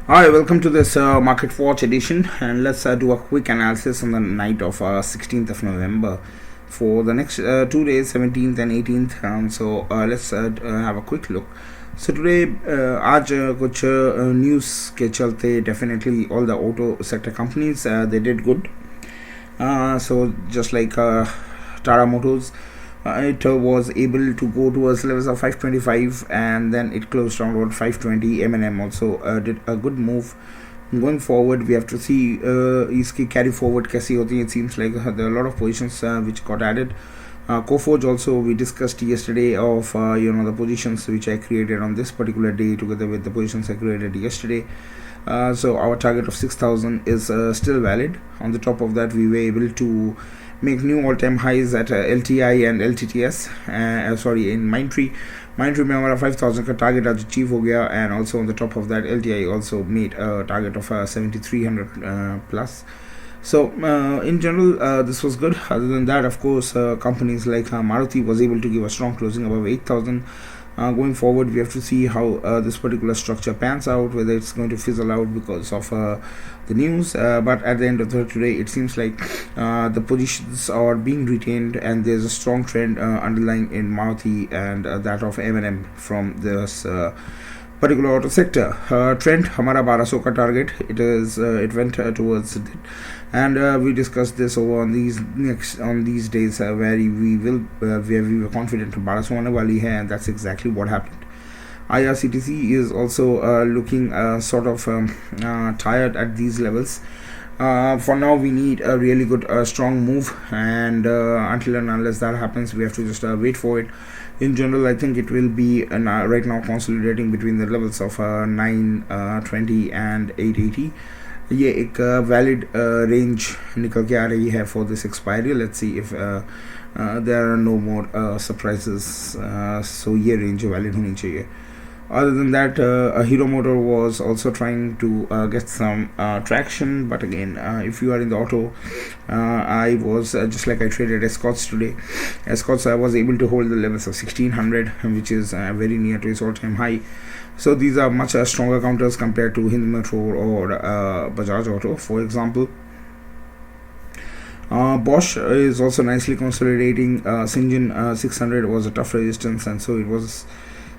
Hi, welcome to this Market Watch edition, and let's do a quick analysis on the night of 16th of November for the next 2 days, 17th and 18th. Let's have a quick look. So today आज कुछ news के चलते definitely all the auto sector companies they did good. So just like Tata Motors, it was able to go towards levels of 525 and then it closed around about 520. M&M also did a good move. Going forward, we have to see iski carry forward kaisi hoti. It seems like there are a lot of positions which got added. Coforge also we discussed yesterday of the positions which I created on this particular day together with the positions I created yesterday. So our target of 6,000 is still valid. On the top of that, we were able to make new all-time highs at LTI and LTTS. In Mindtree में हमारा 5,000 का target आज achieve हो गया, and also on the top of that LTI also made a target of 7,300 plus. So in general this was good. Other than that, of course, companies like Maruti was able to give a strong closing above 8,000. Going forward, we have to see how this particular structure pans out, whether it's going to fizzle out because of the news, but at the end of the day, it seems like the positions are being retained and there's a strong trend underlying in Maruti and that of M&M from this particular auto sector. Trend हमारा 1200 का target, it went towards it, and we discussed this over on these days where we were confident 1200 होने वाली है, and that's exactly what happened. Irctc is also looking sort of tired at these levels. For now, we need a really good strong move, and until and unless that happens, we have to just wait for it. In general, I think it will be right now consolidating between the levels of 920 and 880. ये एक valid range निकल के आ रही है for this expiry. Let's see if there are no more surprises. So ये range valid होनी चाहिए. Other than that, Hero Motor was also trying to get some traction, but again, if you are in the auto, I was just like I traded Escorts today. Escorts, I was able to hold the levels of 1600, which is very near to its all-time high. So these are much stronger counters compared to Hindu Metro or Bajaj Auto, for example. Bosch is also nicely consolidating. Syngin 600 was a tough resistance, and so it was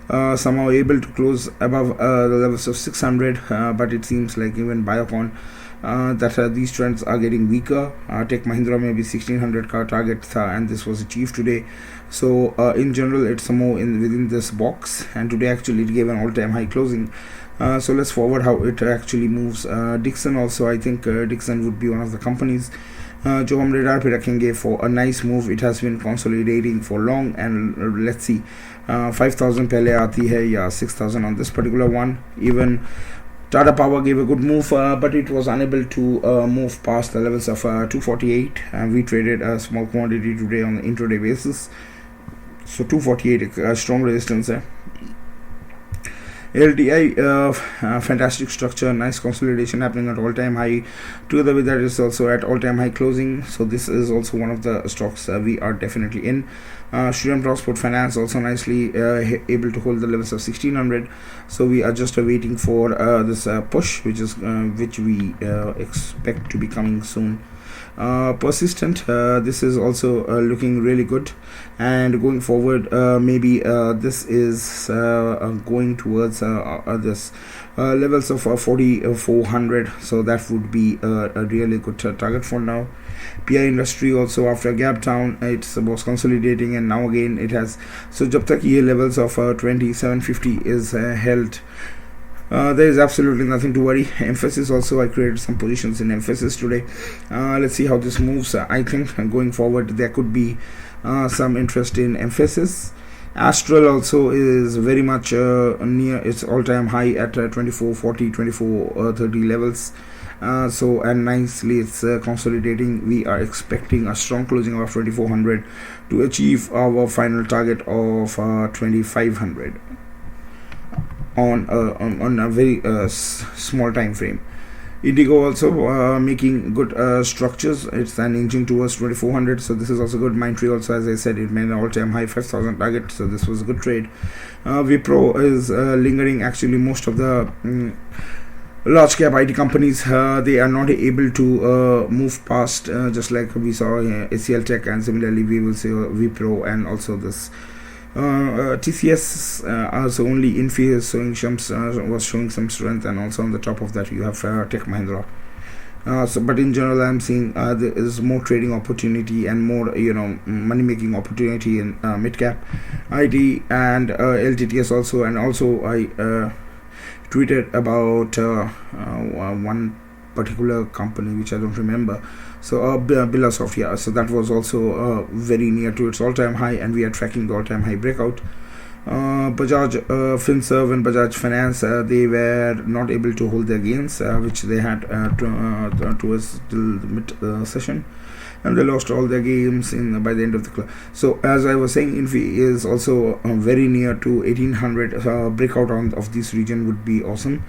somehow able to close above the levels of 600, but it seems like even Biocon that these trends are getting weaker. Tech Mahindra maybe 1600 car target and this was achieved today. So in general, it's somehow within this box, and today actually it gave an all-time high closing. So let's forward how it actually moves. Dixon also, I think Dixon would be one of the companies जो हम radar पे रखेंगे for a nice move. It has been consolidating for long, and let's see 5,000 पहले आती है या 6,000 on this particular one. Even Tata Power gave a good move, but it was unable to move past the levels of 248, and we traded a small quantity today on the intraday basis. So 248 strong resistance there. LTI, fantastic structure, nice consolidation happening at all-time high. Together with that, is also at all-time high closing. So this is also one of the stocks we are definitely in. Shriram Transport Finance also nicely able to hold the levels of 1600. So we are just waiting for this push, which we expect to be coming soon. Persistent, this is also looking really good, and going forward, maybe this is going towards this levels of 4,400, so that would be a really good target for now. PI Industry also, after a gap down, it was consolidating, and now again it has. So jab tak ye levels of 2750 is held, there is absolutely nothing to worry. Emphasis also, I created some positions in Emphasis today. Let's see how this moves. I think going forward there could be some interest in Emphasis. Astral also is very much near its all-time high at 2440, 2430 levels. So and nicely it's consolidating. We are expecting a strong closing of 2400 to achieve our final target of 2500 on a very small time frame. Indigo also making good structures. It's an inching towards 2400, so this is also good. Mindtree also, as I said, it made an all-time high 5,000 target, so this was a good trade. Wipro is lingering. Actually, most of the large cap IT companies, they are not able to move past, just like we saw ACL Tech, and similarly we will see Wipro, and also this TCS as only Infy was showing some strength, and also on the top of that you have Tech Mahindra. But in general, I'm seeing there is more trading opportunity and more money making opportunity in mid cap IT and LTTS also. And also I tweeted about one particular company which I don't remember. So Bilasoft, yeah. So that was also very near to its all-time high, and we are tracking the all-time high breakout. Bajaj Finserv and Bajaj Finance, they were not able to hold their gains, which they had towards till the mid session, and they lost all their games by the end of the club. So as I was saying, Infy is also very near to 1800. Breakout of this region would be awesome.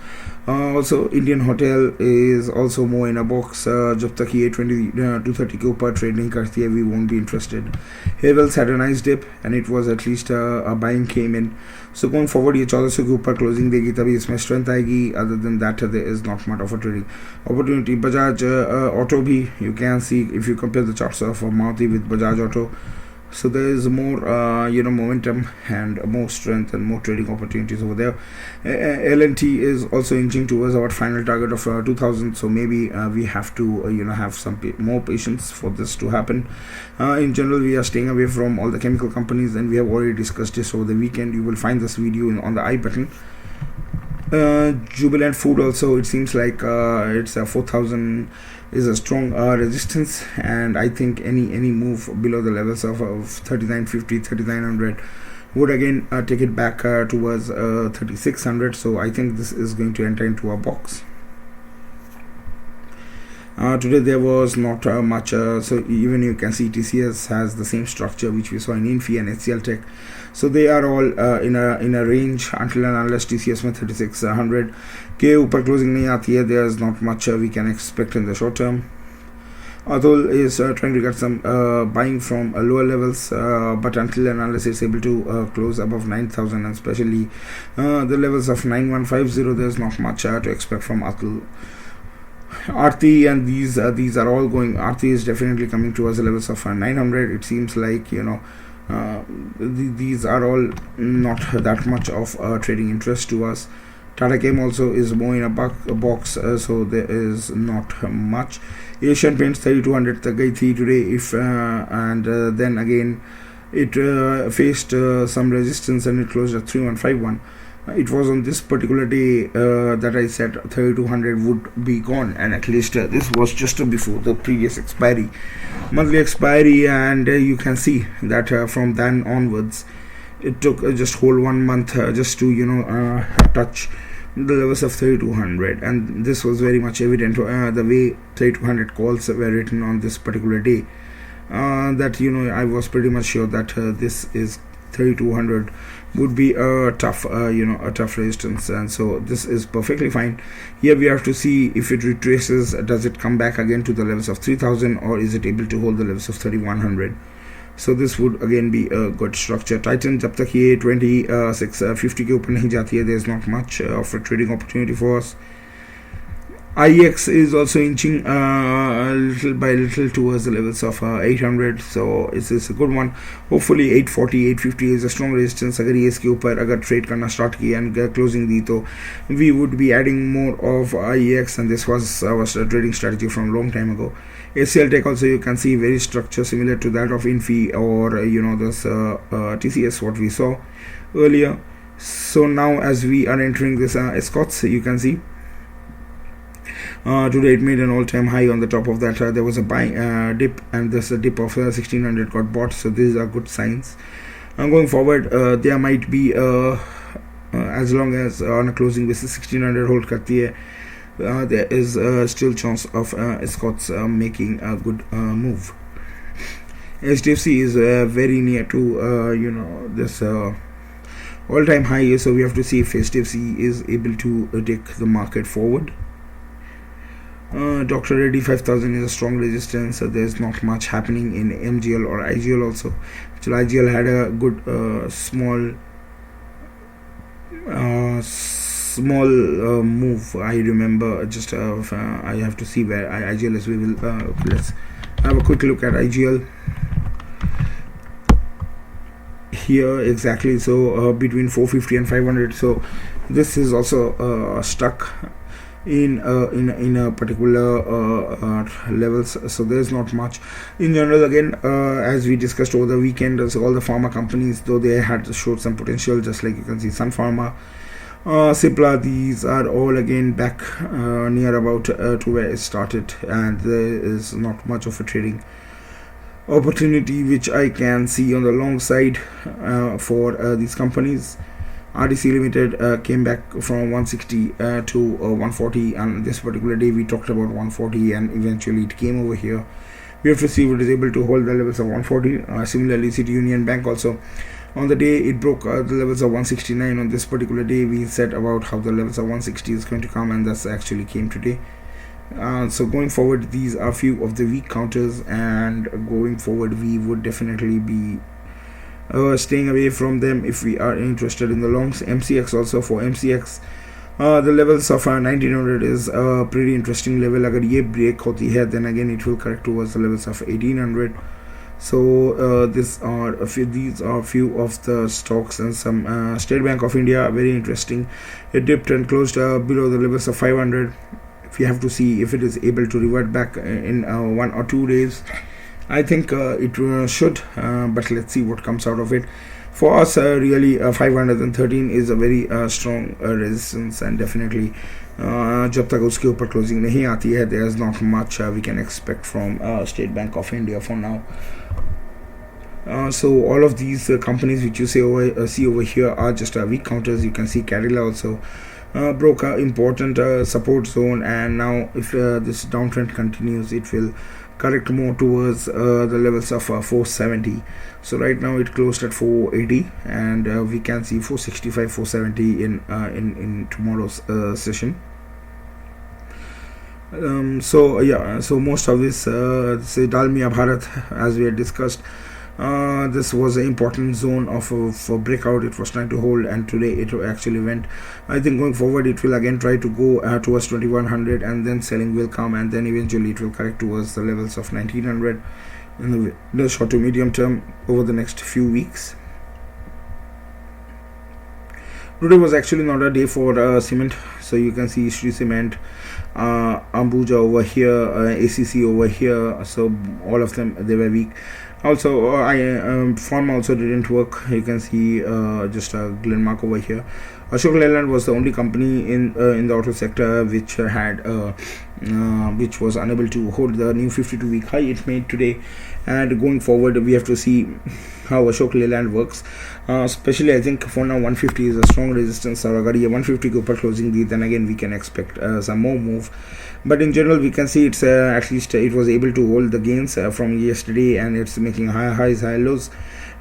Also Indian Hotel is also more in a box. जब तक ये 230 के ऊपर trading करती है, we won't be interested. Havels had a nice dip, and it was at least a buying came in. So going forward, ये 1400 के ऊपर closing देगी, तभी इसमें strength आएगी. Other than that, there is not much of a trading opportunity. Bajaj Auto भी, you can see if you compare the charts of Maruti with Bajaj Auto. So there is more momentum and more strength and more trading opportunities over there. L&T is also inching towards our final target of 2000. So maybe we have to have some more patience for this to happen. In general, we are staying away from all the chemical companies, and we have already discussed this over the weekend. You will find this video on the I button. Jubilant Food also, it seems like it's 4000 is a strong resistance, and I think any move below the levels of 3950, 3900 would again take it back towards 3600. So I think this is going to enter into a box. Today there was not much, so even you can see TCS has the same structure which we saw in Infy and HCL Tech. So they are all in a range until and unless TCS में 3600 के ऊपर closing नहीं आती है. There is not much we can expect in the short term. Atul is trying to get some buying from lower levels, but until and unless it's able to close above 9000, and especially the levels of 9150, there's not much to expect from Atul. Aarti and these are all going. Aarti is definitely coming towards the levels of 900. It seems like these are all not that much of trading interest to us. Tata Chem also is more in a box, so there is not much. Asian Paints 3200 tak gayi thi today, and then again it faced some resistance, and it closed at 3151. It was on this particular day that I said 3200 would be gone, and at least this was just before the previous monthly expiry, and you can see that from then onwards it took just whole 1 month just to touch the levels of 3200, and this was very much evident the way 3200 calls were written on this particular day, that I was pretty much sure that this is 3200 would be a tough resistance, and so this is perfectly fine. Here we have to see if it retraces, does it come back again to the levels of 3000, or is it able to hold the levels of 3100. So this would again be a good structure. Titan, jab tak ye 2650 ke upar nahi jati hai, there is not much of a trading opportunity for us. IEX is also inching little by little towards the levels of 800, so it's a good one. Hopefully 840, 850 is a strong resistance. अगर ये इसके ऊपर अगर trade करना start किया and closing दी, तो we would be adding more of IEX, and this was our trading strategy from long time ago. HCL Tech also, you can see very structure similar to that of Infy or this TCS what we saw earlier. So now as we are entering this Escorts, you can see today it made an all-time high. On the top of that there was a buy dip, and this dip of 1600 got bought, so these are good signs. Going forward, there might be as long as on a closing basis 1600 hold karti hai, there is still chance of Escorts making a good move. HDFC is very near to this all-time high, so we have to see if HDFC is able to take the market forward. Dr. Reddy 5000 is a strong resistance, so there's not much happening in MGL or IGL also. Actually IGL had a good small small move. I remember just I have to see where IGL is. We will let's have a quick look at IGL here exactly. So between 450 and 500. So this is also stuck in a particular levels. So there's not much in general. Again, as we discussed over the weekend, so all the pharma companies, though they had showed some potential, just like you can see Sun Pharma, Cipla, these are all again back near about to where it started, and there is not much of a trading opportunity which I can see on the long side for these companies. RDC Limited came back from 160 to 140, and this particular day we talked about 140, and eventually it came over here. We have to see if it is able to hold the levels of 140. Similarly, City Union Bank also, on the day it broke the levels of 169. On this particular day we said about how the levels of 160 is going to come, and that's actually came today. So going forward, these are few of the weak counters, and going forward we would definitely be staying away from them if we are interested in the longs. MCX also, for MCX the levels of 1900 is a pretty interesting level. Agar ye break hoti hai, then again it will correct towards the levels of 1800. So these are a few of the stocks, and some State Bank of India, very interesting. It dipped and closed below the levels of 500. If you have to see if it is able to revert back in 1 or 2 days, I think it should, but let's see what comes out of it. For us, really 513 is a very strong resistance, and definitely जब तक उसके ऊपर closing नहीं आती है, there is not much we can expect from State Bank of India for now. So all of these companies which you see over here are just weak counters. You can see Kerala also broke an important support zone, and now if this downtrend continues, it will correct more towards the levels of 470. So right now it closed at 480, and we can see 465, 470 in tomorrow's session. So yeah, so most of this say Dalmia Bharat, as we had discussed, this was an important zone of for breakout. It was trying to hold, and today it actually went. I think going forward it will again try to go towards 2100, and then selling will come, and then eventually it will correct towards the levels of 1900 in the short to medium term over the next few weeks. Today was actually not a day for cement. So you can see Sri Cement, Ambuja over here, ACC over here. So all of them, they were weak. Also Pharma also didn't work. You can see just Glenmark over here. Ashok Leyland was the only company in the auto sector which had which was unable to hold the new 52-week high it made today. And going forward, we have to see how Ashok Leyland works. Especially I think for now 150 is a strong resistance. So agar ye 150 ke upar closing di, then again we can expect some more move. But in general we can see it's at least it was able to hold the gains from yesterday, and it's making high highs, high lows.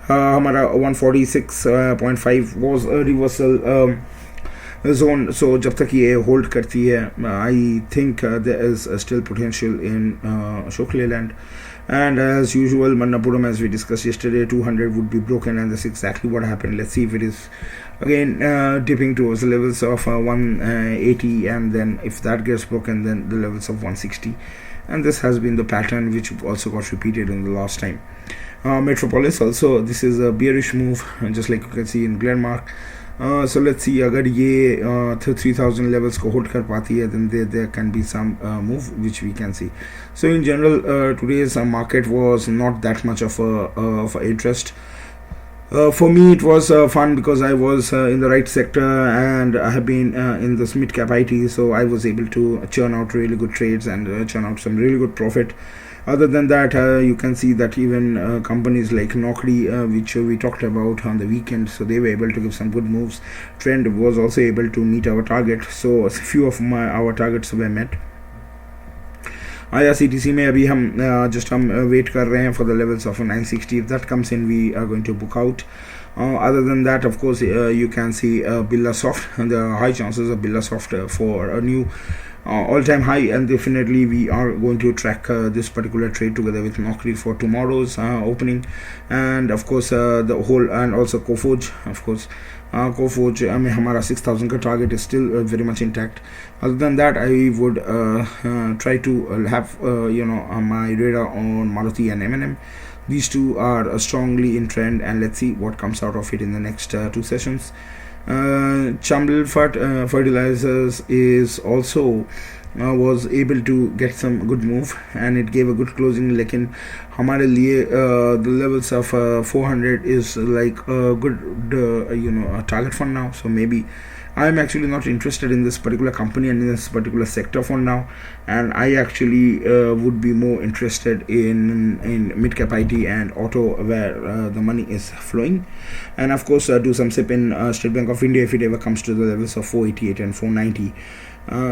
हमारा 146.5 was a reversal zone. So जब तक ये hold करती है, I think there is still potential in Ashok Leyland. And as usual, Manappuram, as we discussed yesterday, 200 would be broken, and that's exactly what happened. Let's see if it is again dipping towards the levels of 180, and then if that gets broken, then the levels of 160. And this has been the pattern which also got repeated in the last time. Metropolis also, this is a bearish move, just like you can see in Glenmark. So let's see, अगर ये 3000 levels को hold कर पाती है, then there can be some move which we can see. So in general, today's market was not that much of a interest. For me it was fun because I was in the right sector, and I have been in this mid cap IT, so I was able to churn out really good trades and churn out some really good profit. Other than that, you can see that even companies like Naukri, which we talked about on the weekend, so they were able to give some good moves. Trend was also able to meet our target, so a few of our targets were met. IRCTC में अभी हम wait कर रहे हैं for the levels of 960. If that comes in, we are going to book out. Other than that, of course, you can see Birla Soft, and there are high chances of Birla Soft for a new all-time high, and definitely we are going to track this particular trade together with Naukri for tomorrow's opening, and of course the whole, and also Coforge, of course. Coforge, हमारा 6,000 का target is still very much intact. Other than that, I would try to have my radar on Maruti and M&M. These two are strongly in trend, and let's see what comes out of it in the next two sessions. Chambal Fertilizers is also was able to get some good move, and it gave a good closing. Lekin हमारे लिए the levels of 400 is like a good a target for now. So maybe I am actually not interested in this particular company and in this particular sector for now, and I actually would be more interested in mid-cap IT and auto, where the money is flowing, and of course do some sip in State Bank of India if it ever comes to the levels of 488 and 490.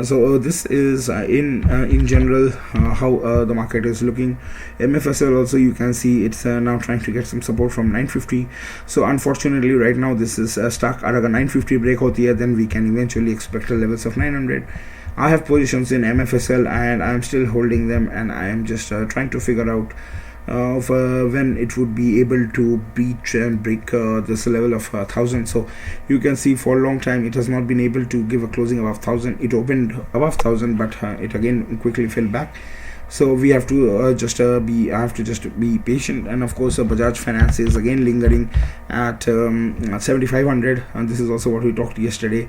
So this is in general how the market is looking. MFSL also, you can see it's now trying to get some support from 950. So unfortunately right now this is stuck. Agar 950 break hoti hai, then we can eventually expect the levels of 900. I have positions in MFSL and I am still holding them, and I am just trying to figure out of when it would be able to beat and break this level of 1000. So you can see for a long time it has not been able to give a closing above 1000. It opened above 1000, but it again quickly fell back. So we have to I have to just be patient. And of course Bajaj Finance is again lingering at 7500, and this is also what we talked yesterday.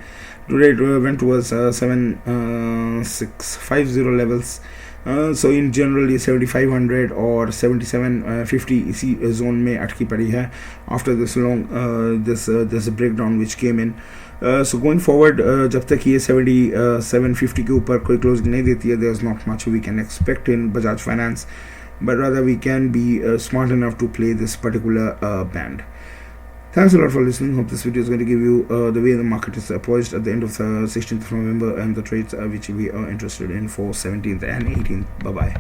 Today it went towards 7650 levels. So in general ये 7500 और 7750 इसी zone में अटकी पड़ी है after this long this breakdown which came in. So going forward, जब तक ये 7750 के ऊपर कोई closing नहीं देती है, there's not much we can expect in Bajaj Finance, but rather we can be smart enough to play this particular band. Thanks a lot for listening. Hope this video is going to give you the way the market is poised at the end of the 16th of November and the trades which we are interested in for 17th and 18th. Bye bye.